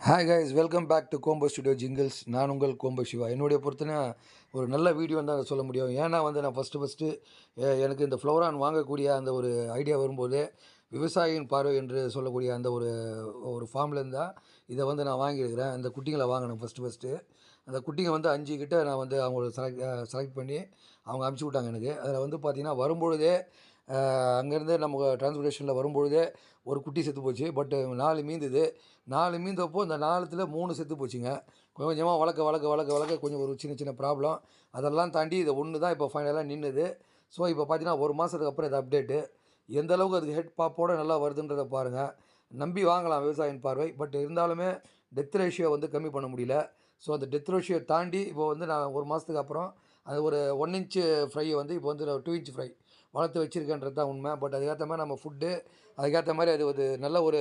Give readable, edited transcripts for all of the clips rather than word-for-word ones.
Hi guys, welcome back to Combo Studio Jingles. நான் உங்கள் combo Siva. என்னுடைய பொறுத்தனா ஒரு நல்ல வீடியோன்னு தான் சொல்ல முடியும். ஏன்னா நான் ஃபஸ்ட்டு எனக்கு இந்த ஃப்ளோரான் வாங்கக்கூடிய அந்த ஒரு ஐடியா வரும்போது, விவசாயியின் பார்வை என்று சொல்லக்கூடிய அந்த ஒரு ஒரு ஃபார்ம்லேருந்து தான் இதை நான் வாங்கியிருக்கிறேன். அந்த குட்டிங்களை வாங்கினேன் ஃபஸ்ட்டு. அந்த குட்டிங்க 5 கிட்ட நான் அவங்கள செலக்ட் பண்ணி அவங்க அனுப்பிச்சி விட்டாங்க எனக்கு. அதில் பார்த்தீங்கன்னா வரும்பொழுதே அங்கேருந்து நமக்கு டிரான்ஸ்போர்ட்டேஷனில் வரும்பொழுதே ஒரு குட்டி செத்து போச்சு. பட்டு 4 மீந்தது. 4 மீந்தப்போ இந்த 4த்துல 3 செத்து போச்சுங்க. கொஞ்சம் கொஞ்சமாக வளர்க்க கொஞ்சம் ஒரு சின்ன சின்ன ப்ராப்ளம். அதெல்லாம் தாண்டி இது ஒன்று தான் இப்போ ஃபைனலாக நின்றுது. ஸோ இப்போ பார்த்தீங்கன்னா 1 மாதத்துக்கு அப்புறம் இது அப்டேட்டு. எந்த அளவுக்கு அதுக்கு ஹெட் பாப்போட நல்லா வருதுன்றதை பாருங்கள். நம்பி வாங்கலாம் விவசாயியின் பார்வை. பட் இருந்தாலுமே டெத் ரேஷியோ கம்மி பண்ண முடியல. ஸோ அந்த டெத் ரேஷியோ தாண்டி இப்போ நான் 1 மாதத்துக்கு அப்புறம் அது ஒரு 1 இன்ச்சு ஃப்ரையை இப்போ 2 இன்ச் ஃப்ரை வளர்த்து வச்சுருக்கேன்றது தான் உண்மை. பட் அதுக்கேற்ற மாதிரி நம்ம ஃபுட்டு, அதுக்கேற்ற மாதிரி அது ஒரு நல்ல ஒரு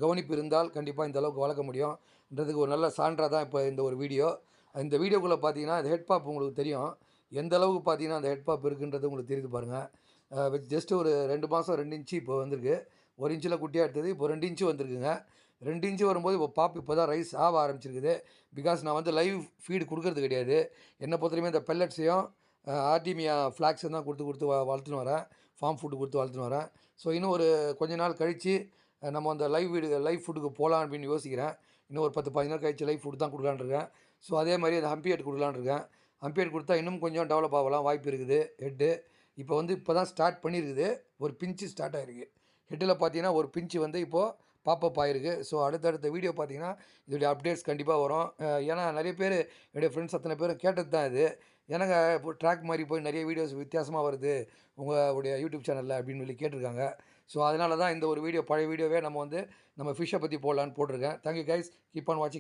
கவனிப்பு இருந்தால் கண்டிப்பாக இந்த அளவுக்கு வளர்க்க முடியும்ன்றதுக்கு ஒரு நல்ல சான்றாக தான் இப்போ இந்த ஒரு வீடியோ. இந்த வீடியோக்குள்ளே பார்த்தீங்கன்னா அது ஹெட் பாப் உங்களுக்கு தெரியும். எந்த அளவுக்கு பார்த்தீங்கன்னா அந்த ஹெட் பாப் இருக்குன்றது உங்களுக்கு தெரியுது பாருங்கள். வித் ஜஸ்ட் ஒரு 2 மாதம் 2 இன்ச்சு இப்போ வந்திருக்கு. 1 இன்ச்சில் குட்டியாக எடுத்தது இப்போ 2 இன்ச்சு வந்திருக்குங்க. 2 இன்ச்சு வரும்போது இப்போ பாப் இப்போ தான் ரைஸ் ஆக ஆரம்பிச்சிருக்குது. பிகாஸ் நான் லைவ் ஃபீடு கொடுக்கறது கிடையாது. என்னை பொறுத்தவரையுமே இந்த பெல்லட்ஸையும் ஆர்டிமியா ஃப்ளாக்ஸும் தான் கொடுத்து வளர்த்துன்னு வரேன். ஃபார்ம் ஃபுட்டு கொடுத்து வளர்த்துன்னு வரேன். ஸோ இன்னும் ஒரு கொஞ்ச நாள் கழித்து நம்ம அந்த லைவ் ஃபுட்டுக்கு போகலாம் அப்படின்னு யோசிக்கிறேன். இன்னும் ஒரு 10 15 நாள் கழிச்சு லைவ் ஃபுட் தான் கொடுக்கலான்னு இருக்கேன். ஸோ அதே மாதிரி அந்த ஹம்பியட் கொடுக்கலான்னு இருக்கேன். ஹம்பியட் கொடுத்தா இன்னும் கொஞ்சம் டெவலப் ஆகலாம் வாய்ப்பு இருக்குது. ஹெட்டு இப்போ தான் ஸ்டார்ட் பண்ணியிருக்குது. ஒரு பிஞ்சு ஸ்டார்ட் ஆகிருக்கு. ஹெட்டில் பார்த்தீங்கன்னா ஒரு பிஞ்சு இப்போது பாப்பப் ஆகிருக்கு. ஸோ அடுத்தடுத்த வீடியோ பார்த்தீங்கன்னா இதோடைய அப்டேட்ஸ் கண்டிப்பாக வரும். ஏன்னா நிறைய பேர் என்னுடைய ஃப்ரெண்ட்ஸ் அத்தனை பேர் கேட்டது தான் இது. எனக்கு இப்போ ட்ராக் மாதிரி போய் நிறைய வீடியோஸ் வித்தியாசமாக வருது உங்களுடைய யூடியூப் சேனலில் அப்படின்னு கேட்டிருக்காங்க. ஸோ அதனால தான் இந்த ஒரு வீடியோ பழைய வீடியோவே நம்ம ஃபிஷ்ஷை பற்றி போடலான்னு போட்டிருக்கேன். தேங்க்யூ கைஸ், கீப் ஆன் வாட்சிங்.